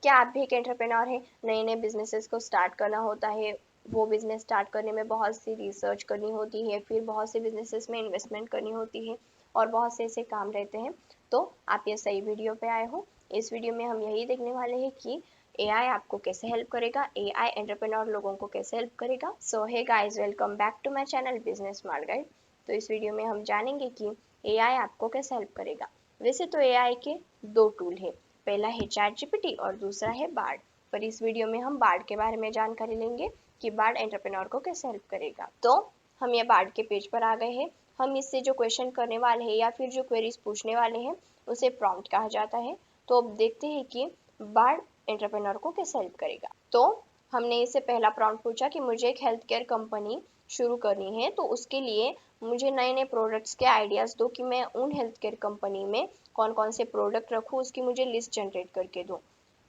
क्या आप भी एक एंटरप्रेन्योर हैं, नए नए बिजनेसेस को स्टार्ट करना होता है, वो बिजनेस स्टार्ट करने में बहुत सी रिसर्च करनी होती है, फिर बहुत से बिजनेसेस में इन्वेस्टमेंट करनी होती है और बहुत से ऐसे काम रहते हैं, तो आप ये सही वीडियो पे आए हो। इस वीडियो में हम यही देखने वाले हैं कि एआई आपको कैसे हेल्प करेगा, एआई एंटरप्रेन्योर लोगों को कैसे हेल्प करेगा। So hey guys, welcome back to my channel Business Smart Guide. तो इस वीडियो में हम जानेंगे कि एआई आपको कैसे हेल्प करेगा। वैसे तो एआई के दो टूल है, पहला है चैट जीपीटी और दूसरा है बार्ड। पर इस वीडियो में हम बार्ड के बारे में जानकारी लेंगे कि बार्ड एंटरप्रेन्योर को कैसे हेल्प करेगा। तो हम ये बार्ड के पेज पर आ गए हैं। हम इससे जो क्वेश्चन करने वाले हैं या फिर जो क्वेरीज पूछने वाले हैं उसे प्रॉम्प्ट कहा जाता है। तो अब देखते हैं कि बार्ड एंटरप्रेन्योर को कैसे हेल्प करेगा। तो हमने इससे पहला प्रॉम्प्ट पूछा कि मुझे एक हेल्थ केयर कंपनी शुरू करनी है, तो उसके लिए मुझे नए नए प्रोडक्ट्स के आइडियाज़ दो कि मैं उन हेल्थ केयर कंपनी में कौन कौन से प्रोडक्ट रखूँ, उसकी मुझे लिस्ट जनरेट करके दो।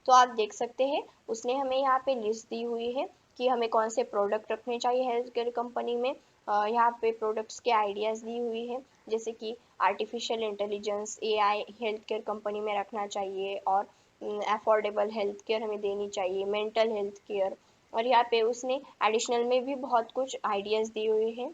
तो आप देख सकते हैं उसने हमें यहाँ पे लिस्ट दी हुई है कि हमें कौन से प्रोडक्ट रखने चाहिए हेल्थ केयर कंपनी में। यहाँ पे प्रोडक्ट्स के आइडियाज़ दी हुई है, जैसे कि artificial intelligence AI health care company में रखना चाहिए, और अफोर्डेबल हेल्थ केयर हमें देनी चाहिए, मेंटल हेल्थ केयर, और यहाँ पे उसने एडिशनल में भी बहुत कुछ आइडियाज़ दिए हुए हैं।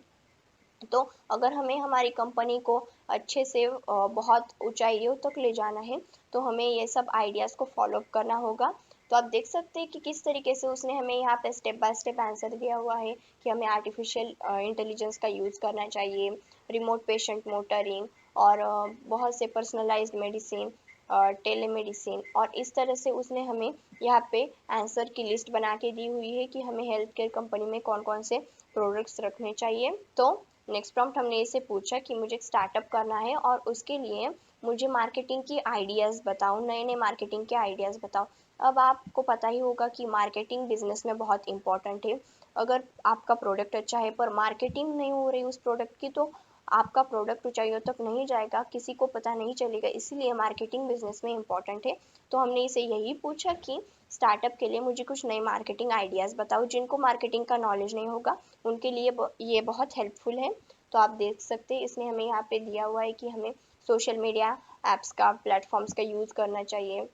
तो अगर हमें हमारी कंपनी को अच्छे से बहुत ऊंचाइयों तक ले जाना है, तो हमें ये सब आइडियाज़ को फॉलो करना होगा। तो आप देख सकते हैं कि किस तरीके से उसने हमें यहाँ पे स्टेप बाय स्टेप आंसर दिया हुआ है कि हमें आर्टिफिशियल इंटेलिजेंस का यूज़ करना चाहिए, रिमोट पेशेंट मोटरिंग, और बहुत से पर्सनलाइज्ड मेडिसिन, टेलीमेडिसिन, और इस तरह से उसने हमें यहाँ पे आंसर की लिस्ट बना के दी हुई है कि हमें हेल्थ केयर कंपनी में कौन कौन से प्रोडक्ट्स रखने चाहिए। तो नेक्स्ट प्रॉम्प्ट हमने इसे पूछा कि मुझे एक स्टार्टअप करना है और उसके लिए मुझे मार्केटिंग की आइडियाज़ बताओ, नए नए मार्केटिंग के आइडियाज़ बताओ। अब आपको पता ही होगा कि मार्केटिंग बिजनेस में बहुत इंपॉर्टेंट है। अगर आपका प्रोडक्ट अच्छा है पर मार्केटिंग नहीं हो रही उस प्रोडक्ट की, तो आपका प्रोडक्ट ऊंचाइयों तक नहीं जाएगा, किसी को पता नहीं चलेगा, इसीलिए मार्केटिंग बिजनेस में इम्पॉर्टेंट है। तो हमने इसे यही पूछा कि स्टार्टअप के लिए मुझे कुछ नए मार्केटिंग आइडियाज़ बताओ। जिनको मार्केटिंग का नॉलेज नहीं होगा उनके लिए ये बहुत हेल्पफुल है। तो आप देख सकते हैं इसने हमें यहाँ पे दिया हुआ है कि हमें सोशल मीडिया ऐप्स का, प्लेटफॉर्म्स का यूज़ करना चाहिए।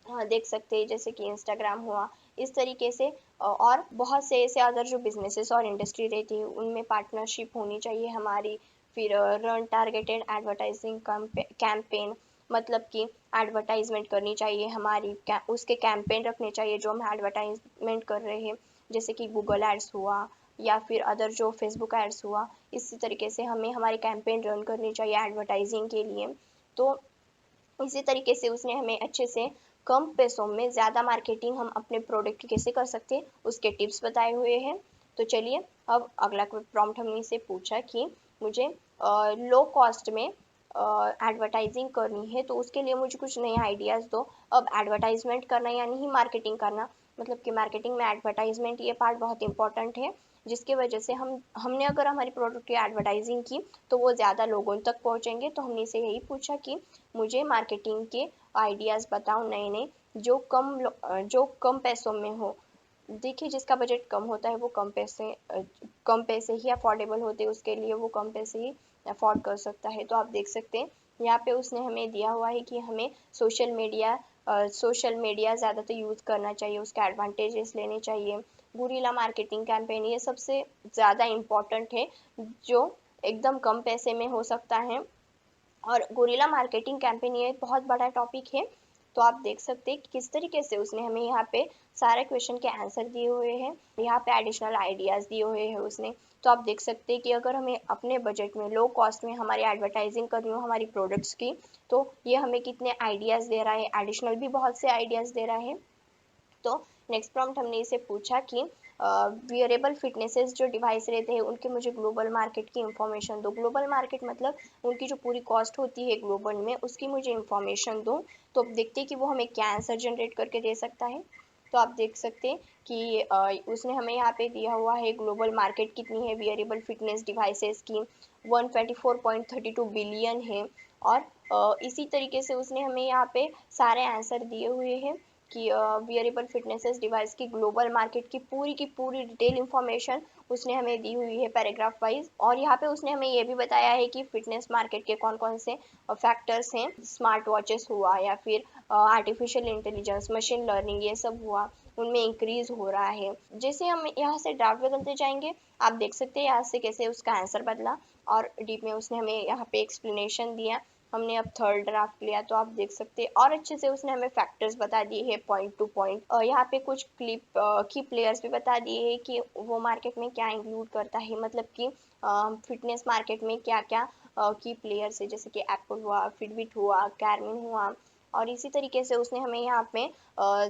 हाँ, देख सकते हैं जैसे कि इंस्टाग्राम हुआ, इस तरीके से और बहुत से ऐसे अदर जो बिजनेसेस और इंडस्ट्री रहती है उनमें पार्टनरशिप होनी चाहिए हमारी। फिर रन टारगेटेड एडवर्टाइजिंग कैंपेन, मतलब कि एडवर्टाइजमेंट करनी चाहिए हमारी, उसके कैंपेन रखने चाहिए जो हम एडवर्टाइजमेंट कर रहे हैं, जैसे कि गूगल एड्स हुआ या फिर अदर जो फेसबुक एड्स हुआ। इसी तरीके से हमें हमारी कैंपेन रन करनी चाहिए एडवर्टाइजिंग के लिए। तो इसी तरीके से उसने हमें अच्छे से कम पैसों में ज़्यादा मार्केटिंग हम अपने प्रोडक्ट की कैसे कर सकते हैं उसके टिप्स बताए हुए हैं। तो चलिए अब अगला प्रॉम्प्ट हमने इसे पूछा कि मुझे लो कॉस्ट में एडवर्टाइजिंग करनी है, तो उसके लिए मुझे कुछ नए आइडियाज़ दो। अब एडवर्टाइजमेंट करना यानी ही मार्केटिंग करना, मतलब कि मार्केटिंग में एडवर्टाइजमेंट ये पार्ट बहुत इंपॉर्टेंट है, जिसकी वजह से हमने अगर हमारी प्रोडक्ट की एडवर्टाइजिंग की तो वो ज़्यादा लोगों तक पहुँचेंगे। तो हमने इसे यही पूछा कि मुझे मार्केटिंग के आइडियाज़ बताओ नए नए, जो कम पैसों में हो। देखिए जिसका बजट कम होता है वो कम पैसे ही अफोर्डेबल होते हैं, उसके लिए वो कम पैसे ही अफोर्ड कर सकता है। तो आप देख सकते हैं यहाँ पे उसने हमें दिया हुआ है कि हमें सोशल मीडिया ज़्यादातर यूज़ करना चाहिए, उसके एडवांटेजेस लेने चाहिए। गुरिल्ला मार्केटिंग कैंपेन ये सबसे ज़्यादा इम्पोर्टेंट है, जो एकदम कम पैसे में हो सकता है। और गुरिल्ला मार्केटिंग कैंपेन ये एक बहुत बड़ा टॉपिक है। तो आप देख सकते हैं कि किस तरीके से उसने हमें यहाँ पे सारे क्वेश्चन के आंसर दिए हुए हैं, यहाँ पे एडिशनल आइडियाज़ दिए हुए हैं उसने। तो आप देख सकते हैं कि अगर हमें अपने बजट में लो कॉस्ट में हमारी एडवर्टाइजिंग करनी हो हमारी प्रोडक्ट्स की, तो ये हमें कितने आइडियाज़ दे रहा है, एडिशनल भी बहुत से आइडियाज़ दे रहा है। तो नेक्स्ट प्रॉम्प्ट हमने इसे पूछा कि वियरेबल फिटनेसेस जो डिवाइस रहते हैं उनके मुझे ग्लोबल मार्केट की इंफॉर्मेशन दो। ग्लोबल मार्केट मतलब उनकी जो पूरी कॉस्ट होती है ग्लोबल में उसकी मुझे इंफॉर्मेशन दो। तो अब देखते हैं कि वो हमें क्या आंसर जनरेट करके दे सकता है। तो आप देख सकते हैं कि उसने हमें यहाँ पे दिया हुआ है ग्लोबल मार्केट कितनी है वियरेबल फिटनेस डिवाइसेस की, 124.32 बिलियन है। और इसी तरीके से उसने हमें यहाँ पे सारे आंसर दिए हुए हैं कि वियरेबल फिटनेस डिवाइस की ग्लोबल मार्केट की पूरी डिटेल इंफॉर्मेशन उसने हमें दी हुई है पैराग्राफ वाइज। और यहाँ पे उसने हमें ये भी बताया है कि फिटनेस मार्केट के कौन कौन से फैक्टर्स हैं, स्मार्ट वॉचेस हुआ या फिर आर्टिफिशियल इंटेलिजेंस, मशीन लर्निंग, ये सब हुआ, उनमें इंक्रीज हो रहा है। जैसे हम यहाँ से ड्राफ्ट बदलते जाएंगे, आप देख सकते हैं यहाँ से कैसे उसका आंसर बदला और डीप में उसने हमें यहाँ पे एक्सप्लेनेशन दिया। हमने अब थर्ड ड्राफ्ट लिया तो आप देख सकते हैं और अच्छे से उसने हमें फैक्टर्स बता दिए हैं पॉइंट टू पॉइंट। यहाँ पे कुछ क्लिप की प्लेयर्स भी बता दिए हैं कि वो मार्केट में क्या इंक्लूड करता है, मतलब कि फिटनेस मार्केट में क्या क्या की प्लेयर्स है, जैसे कि एप्पल हुआ, फिटबिट हुआ, गार्मिन हुआ। और इसी तरीके से उसने हमें यहाँ पे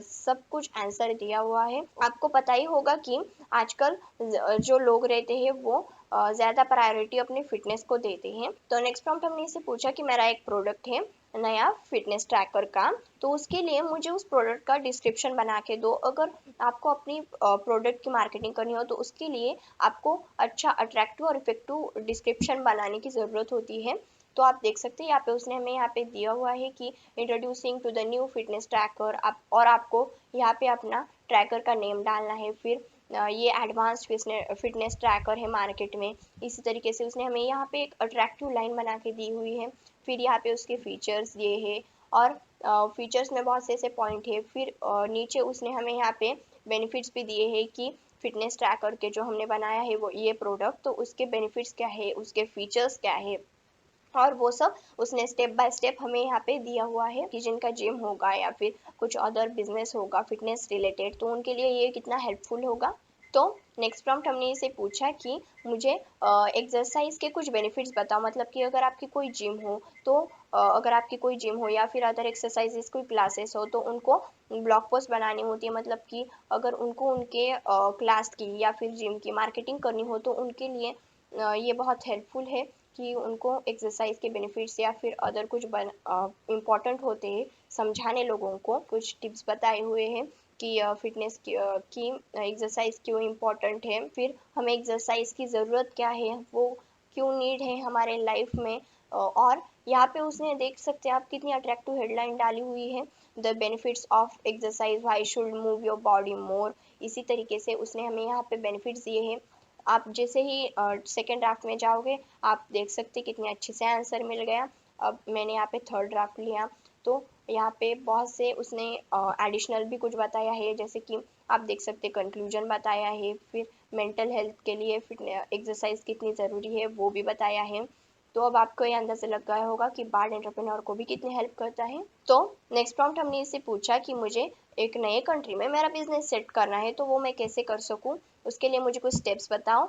सब कुछ आंसर दिया हुआ है। आपको पता ही होगा कि आजकल जो लोग रहते हैं वो ज़्यादा प्रायोरिटी अपने फिटनेस को देते हैं। तो नेक्स्ट प्रॉम्प्ट हमने इससे पूछा कि मेरा एक प्रोडक्ट है नया फिटनेस ट्रैकर का, तो उसके लिए मुझे उस प्रोडक्ट का डिस्क्रिप्शन बना के दो। अगर आपको अपनी प्रोडक्ट की मार्केटिंग करनी हो तो उसके लिए आपको अच्छा अट्रैक्टिव और इफेक्टिव डिस्क्रिप्शन बनाने की ज़रूरत होती है। तो आप देख सकते हैं यहाँ पे उसने हमें यहाँ पे दिया हुआ है कि introducing to the new fitness tracker, आप और आपको यहाँ पे अपना ट्रैकर का नेम डालना है। फिर ये एडवांस फिटनेस ट्रैकर है मार्केट में। इसी तरीके से उसने हमें यहाँ पे एक अट्रैक्टिव लाइन बना के दी हुई है। फिर यहाँ पे उसके फीचर्स दिए हैं और फीचर्स में बहुत से ऐसे पॉइंट है। फिर नीचे उसने हमें यहाँ पे बेनिफिट्स भी दिए हैं कि फिटनेस ट्रैकर के जो हमने बनाया है वो ये प्रोडक्ट, तो उसके बेनिफिट्स क्या है, उसके फीचर्स क्या है, और वो सब उसने स्टेप बाय स्टेप हमें यहाँ पे दिया हुआ है कि जिनका जिम होगा या फिर कुछ अदर बिजनेस होगा फिटनेस रिलेटेड, तो उनके लिए ये कितना हेल्पफुल होगा। तो नेक्स्ट प्रॉम्प्ट हमने इसे पूछा कि मुझे एक्सरसाइज के कुछ बेनिफिट्स बताओ, मतलब कि अगर आपकी कोई जिम हो तो अगर आपकी कोई जिम हो या फिर अदर एक्सरसाइजेस कोई क्लासेस हो तो उनको ब्लॉग पोस्ट बनानी होती है, मतलब कि अगर उनको उनके क्लास की या फिर जिम की मार्केटिंग करनी हो तो उनके लिए ये बहुत हेल्पफुल है कि उनको एक्सरसाइज के बेनिफिट्स या फिर अदर कुछ इम्पॉर्टेंट होते हैं समझाने लोगों को। कुछ टिप्स बताए हुए हैं कि फिटनेस की एक्सरसाइज क्यों इम्पोर्टेंट है, फिर हमें एक्सरसाइज की ज़रूरत क्या है, वो क्यों नीड है हमारे लाइफ में। और यहाँ पे उसने देख सकते हैं आप कितनी अट्रैक्टिव हेडलाइन डाली हुई है, the benefits of exercise, why should move your body more. इसी तरीके से उसने हमें यहाँ पे बेनिफिट्स दिए हैं। आप जैसे ही सेकेंड ड्राफ्ट में जाओगे आप देख सकते कितने अच्छे से आंसर मिल गया। अब मैंने यहाँ पे थर्ड ड्राफ्ट लिया तो यहाँ पे बहुत से उसने एडिशनल भी कुछ बताया है, जैसे कि आप देख सकते कंक्लूजन बताया है, फिर मेंटल हेल्थ के लिए फिटनेस एक्सरसाइज कितनी ज़रूरी है वो भी बताया है। तो अब आपको ये अंदाजा लग गया होगा कि बार्ड एंटरप्रेन्योर को भी कितनी हेल्प करता है। तो नेक्स्ट प्रॉम्प्ट हमने इससे पूछा कि मुझे एक नए कंट्री में मेरा बिजनेस सेट करना है तो वो मैं कैसे कर सकूं, उसके लिए मुझे कुछ स्टेप्स बताओ।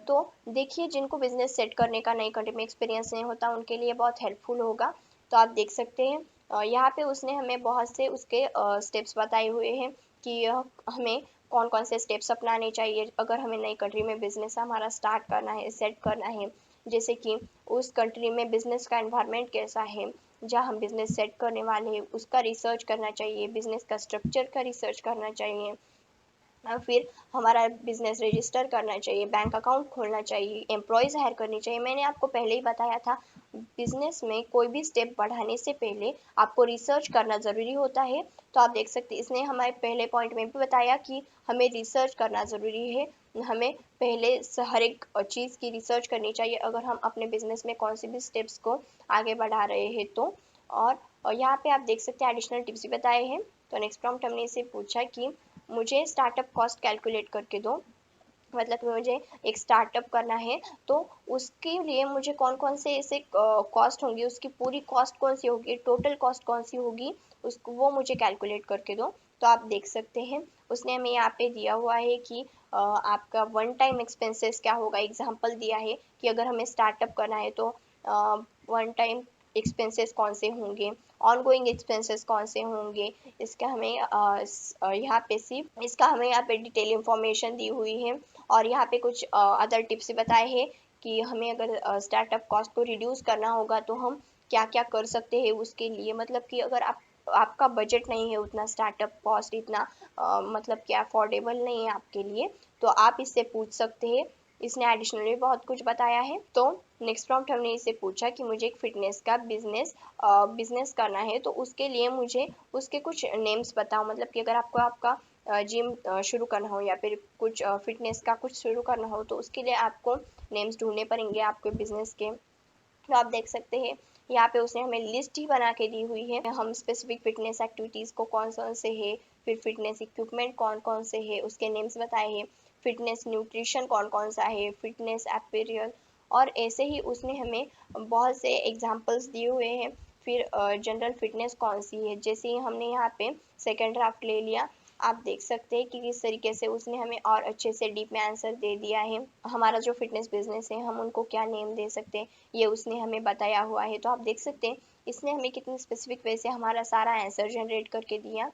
तो देखिए जिनको बिजनेस सेट करने का नई कंट्री में एक्सपीरियंस नहीं होता उनके लिए बहुत हेल्पफुल होगा। तो आप देख सकते हैं यहाँ पे उसने हमें बहुत से उसके स्टेप्स बताए हुए हैं कि हमें कौन कौन से स्टेप्स अपनाने चाहिए अगर हमें नई कंट्री में बिजनेस हमारा स्टार्ट करना है, सेट करना है। जैसे कि उस कंट्री में बिजनेस का एनवायरनमेंट कैसा है जहाँ हम बिजनेस सेट करने वाले हैं, उसका रिसर्च करना चाहिए, बिजनेस का स्ट्रक्चर का रिसर्च करना चाहिए, फिर हमारा बिजनेस रजिस्टर करना चाहिए, बैंक अकाउंट खोलना चाहिए, एम्प्लॉयज़ हायर करनी चाहिए। मैंने आपको पहले ही बताया था बिजनेस में कोई भी स्टेप बढ़ाने से पहले आपको रिसर्च करना ज़रूरी होता है। तो आप देख सकते हैं इसने हमारे पहले पॉइंट में भी बताया कि हमें रिसर्च करना ज़रूरी है। हमें पहले हर एक चीज़ की रिसर्च करनी चाहिए अगर हम अपने बिजनेस में कौन से भी स्टेप्स को आगे बढ़ा रहे हैं तो। और यहाँ पे आप देख सकते हैं एडिशनल टिप्स भी बताए हैं। तो नेक्स्ट प्रॉम्प्ट हमने इसे पूछा कि मुझे स्टार्टअप कॉस्ट कैलकुलेट करके दो, मतलब कि मुझे एक स्टार्टअप करना है तो उसके लिए मुझे कौन कौन से ऐसे कॉस्ट होंगी, उसकी पूरी कॉस्ट कौन सी होगी, टोटल कॉस्ट कौन सी होगी, उसको वो मुझे कैलकुलेट करके दो। तो आप देख सकते हैं उसने हमें यहाँ पे दिया हुआ है कि आपका वन टाइम एक्सपेंसेस क्या होगा। एग्जांपल दिया है कि अगर हमें स्टार्टअप करना है तो वन टाइम एक्सपेंसेस कौन से होंगे, ऑनगोइंग एक्सपेंसेस कौन से होंगे, इसका हमें यहाँ पे सिर्फ इसका हमें यहाँ पे डिटेल इंफॉर्मेशन दी हुई है। और यहाँ पे कुछ अदर टिप्स बताए हैं कि हमें अगर स्टार्टअप कॉस्ट को रिड्यूस करना होगा तो हम क्या क्या कर सकते हैं उसके लिए, मतलब कि अगर आपका बजट नहीं है उतना, स्टार्टअप कॉस्ट इतना मतलब कि अफोर्डेबल नहीं है आपके लिए, तो आप इससे पूछ सकते हैं। इसने एडिशनली बहुत कुछ बताया है। तो नेक्स्ट प्रॉम्प्ट हमने इससे पूछा कि मुझे एक फिटनेस का बिजनेस करना है, तो उसके लिए मुझे उसके कुछ नेम्स बताओ। मतलब कि अगर आपको आपका जिम शुरू करना हो या फिर कुछ फिटनेस का कुछ शुरू करना हो, तो उसके लिए आपको नेम्स ढूंढने पड़ेंगे आपके बिजनेस के। तो आप देख सकते हैं यहाँ पे उसने हमें लिस्ट ही बना के दी हुई है। हम स्पेसिफिक फिटनेस एक्टिविटीज़ को कौन कौन से है, फिर फिटनेस इक्विपमेंट कौन कौन से है उसके नेम्स बताए हैं, फिटनेस न्यूट्रिशन कौन कौन सा है, फिटनेस अपीरियल, और ऐसे ही उसने हमें बहुत से एग्जाम्पल्स दिए हुए हैं। फिर जनरल फिटनेस कौन सी है, जैसे ही हमने यहाँ पे सेकेंड ड्राफ्ट ले लिया, आप देख सकते हैं कि किस तरीके से उसने हमें और अच्छे से डीप में आंसर दे दिया है। हमारा जो फिटनेस बिजनेस है हम उनको क्या नेम दे सकते हैं ये उसने हमें बताया हुआ है। तो आप देख सकते हैं इसने हमें कितनी स्पेसिफिक वे से हमारा सारा आंसर जनरेट करके दिया।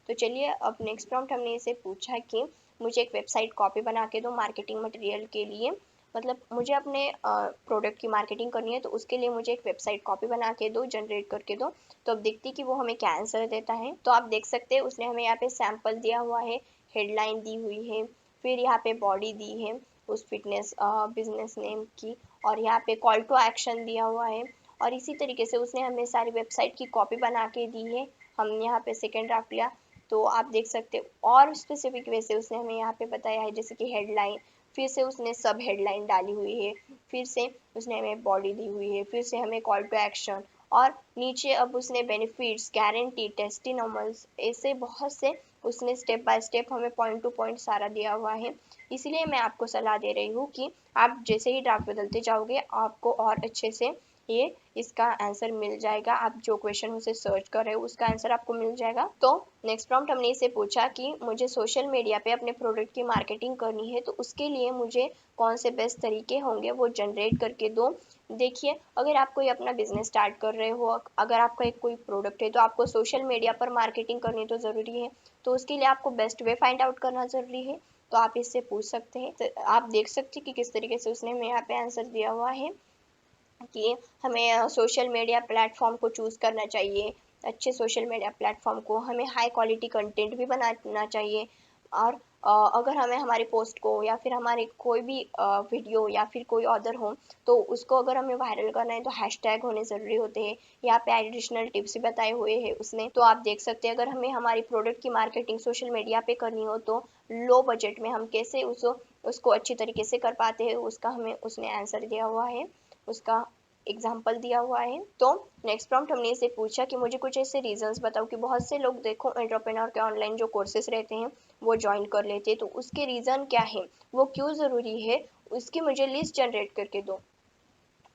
तो चलिए अब नेक्स्ट प्रॉम्प्ट हमने इसे पूछा कि मुझे एक वेबसाइट कॉपी बना के दो मार्केटिंग मटेरियल के लिए। मतलब मुझे अपने प्रोडक्ट की मार्केटिंग करनी है, तो उसके लिए मुझे एक वेबसाइट कॉपी बना के दो, जनरेट करके दो। तो अब देखती कि वो हमें क्या आंसर देता है। तो आप देख सकते हैं उसने हमें यहाँ पे सैंपल दिया हुआ है, हेडलाइन दी हुई है, फिर यहाँ पे बॉडी दी है उस फिटनेस बिजनेस नेम की, और यहाँ पे कॉल टू एक्शन दिया हुआ है। और इसी तरीके से उसने हमें सारी वेबसाइट की कॉपी बना के दी है। हम यहाँ पे सेकेंड ड्राफ्ट लिया, तो आप देख सकते हो और स्पेसिफिक वे से उसने हमें यहाँ पे बताया है, जैसे कि हेडलाइन, फिर से उसने सब हेडलाइन डाली हुई है, फिर से उसने हमें बॉडी दी हुई है, फिर से हमें कॉल टू एक्शन, और नीचे अब उसने बेनिफिट्स, गारंटी, टेस्टिमोनियल्स, ऐसे बहुत से उसने स्टेप बाय स्टेप हमें पॉइंट टू पॉइंट सारा दिया हुआ है। इसलिए मैं आपको सलाह दे रही हूँ कि आप जैसे ही ड्राफ्ट बदलते जाओगे आपको और अच्छे से ये इसका आंसर मिल जाएगा। आप जो क्वेश्चन उसे सर्च कर रहे हो उसका आंसर आपको मिल जाएगा। तो नेक्स्ट प्रॉम्प्ट हमने इसे पूछा कि मुझे सोशल मीडिया पे अपने प्रोडक्ट की मार्केटिंग करनी है, तो उसके लिए मुझे कौन से बेस्ट तरीके होंगे वो जनरेट करके दो। देखिए अगर आप कोई अपना बिजनेस स्टार्ट कर रहे हो, अगर आपका एक कोई प्रोडक्ट है, तो आपको सोशल मीडिया पर मार्केटिंग करनी तो ज़रूरी है। तो उसके लिए आपको बेस्ट वे फाइंड आउट करना ज़रूरी है। तो आप इससे पूछ सकते हैं। तो आप देख सकते हैं कि किस तरीके से उसने हमें यहाँ पे आंसर दिया हुआ है कि हमें सोशल मीडिया प्लेटफॉर्म को चूज़ करना चाहिए। अच्छे सोशल मीडिया प्लेटफॉर्म को हमें हाई क्वालिटी कंटेंट भी बनाना चाहिए। और अगर हमें हमारी पोस्ट को या फिर हमारे कोई भी वीडियो या फिर कोई ऑर्डर हो, तो उसको अगर हमें वायरल करना है तो हैशटैग होने ज़रूरी होते हैं। यहाँ पे एडिशनल टिप्स भी बताए हुए हैं उसने। तो आप देख सकते हैं अगर हमें हमारी प्रोडक्ट की मार्केटिंग सोशल मीडिया पे करनी हो, तो लो बजट में हम कैसे उसको अच्छी तरीके से कर पाते हैं, उसका हमें उसने आंसर दिया हुआ है, उसका एग्जाम्पल दिया हुआ है। तो नेक्स्ट प्रॉम्प्ट हमने इसे पूछा कि मुझे कुछ ऐसे रीजंस बताओ कि बहुत से लोग देखो एंटरप्रेन्योर के ऑनलाइन जो कोर्सेज रहते हैं वो ज्वाइन कर लेते हैं, तो उसके रीजन क्या है, वो क्यों ज़रूरी है, उसकी मुझे लिस्ट जनरेट करके दो।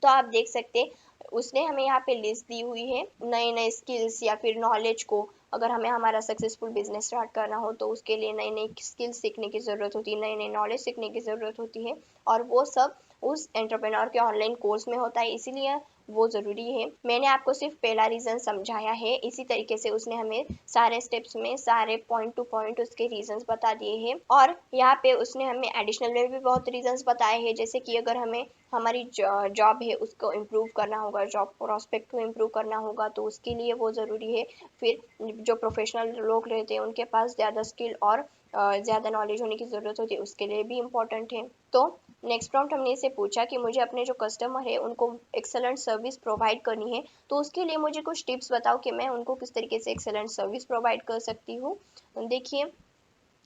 तो आप देख सकते उसने हमें यहाँ पे लिस्ट दी हुई है नए नए स्किल्स या फिर नॉलेज को। अगर हमें हमारा सक्सेसफुल बिजनेस स्टार्ट करना हो तो उसके लिए नई नई स्किल्स सीखने की ज़रूरत होती है, नई नई नॉलेज सीखने की ज़रूरत होती है, और वो सब उस एंटरप्रेन्योर के ऑनलाइन कोर्स में होता है, इसीलिए वो ज़रूरी है। मैंने आपको सिर्फ पहला रीज़न समझाया है, इसी तरीके से उसने हमें सारे स्टेप्स में सारे पॉइंट टू पॉइंट उसके रीजंस बता दिए हैं। और यहाँ पे उसने हमें एडिशनल में भी बहुत रीजंस बताए हैं, जैसे कि अगर हमें हमारी जॉब है उसको इम्प्रूव करना होगा, जॉब प्रोस्पेक्ट को इम्प्रूव करना होगा, तो उसके लिए वो ज़रूरी है। फिर जो प्रोफेशनल लोग रहते हैं उनके पास ज़्यादा स्किल और ज़्यादा नॉलेज होने की ज़रूरत होती है, उसके लिए भी इम्पोर्टेंट है। तो नेक्स्ट प्रॉम्प्ट हमने इसे पूछा कि मुझे अपने जो कस्टमर है उनको एक्सेलेंट सर्विस प्रोवाइड करनी है, तो उसके लिए मुझे कुछ टिप्स बताओ कि मैं उनको किस तरीके से एक्सेलेंट सर्विस प्रोवाइड कर सकती हूँ। देखिए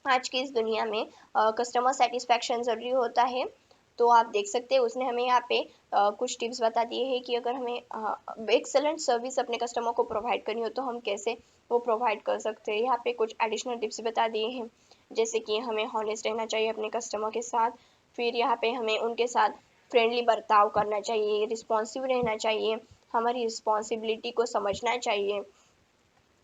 आज की इस दुनिया में कस्टमर सेटिस्फैक्शन ज़रूरी होता है। तो आप देख सकते हैं उसने हमें यहाँ पे कुछ टिप्स बता दिए हैं कि अगर हमें एक्सेलेंट सर्विस अपने कस्टमर को प्रोवाइड करनी हो तो हम कैसे वो प्रोवाइड कर सकते हैं। यहाँ पे कुछ एडिशनल टिप्स बता दिए हैं, जैसे कि हमें हॉनेस्ट रहना चाहिए अपने कस्टमर के साथ, फिर यहाँ पे हमें उनके साथ फ्रेंडली बर्ताव करना चाहिए, रिस्पॉन्सिव रहना चाहिए, हमारी रिस्पॉन्सिबिलिटी को समझना चाहिए,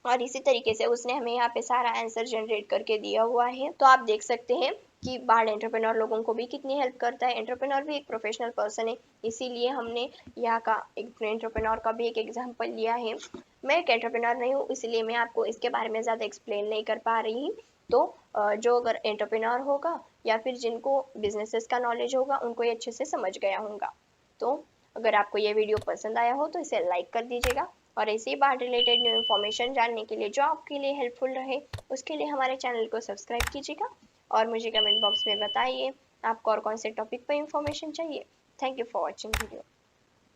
और इसी तरीके से उसने हमें यहाँ पे सारा आंसर जनरेट करके दिया हुआ है। तो आप देख सकते हैं कि बार्ड एंटरप्रेन्योर लोगों को भी कितनी हेल्प करता है। एंटरप्रेन्योर भी एक प्रोफेशनल पर्सन है, इसीलिए हमने यहाँ का एक एंटरप्रेन्योर का भी एक एग्जांपल लिया है। मैं एक एंटरप्रेन्योर नहीं हूँ, इसलिए मैं आपको इसके बारे में ज़्यादा एक्सप्लेन नहीं कर पा रही। तो जो अगर एंटरप्रेन्योर होगा या फिर जिनको बिजनेसेस का नॉलेज होगा उनको ये अच्छे से समझ गया होगा। तो अगर आपको ये वीडियो पसंद आया हो तो इसे लाइक कर दीजिएगा, और ऐसी बात रिलेटेड न्यू इन्फॉर्मेशन जानने के लिए जो आपके लिए हेल्पफुल रहे उसके लिए हमारे चैनल को सब्सक्राइब कीजिएगा, और मुझे कमेंट बॉक्स में बताइए आपको और कौन से टॉपिक पर इन्फॉर्मेशन चाहिए। Thank you for watching video.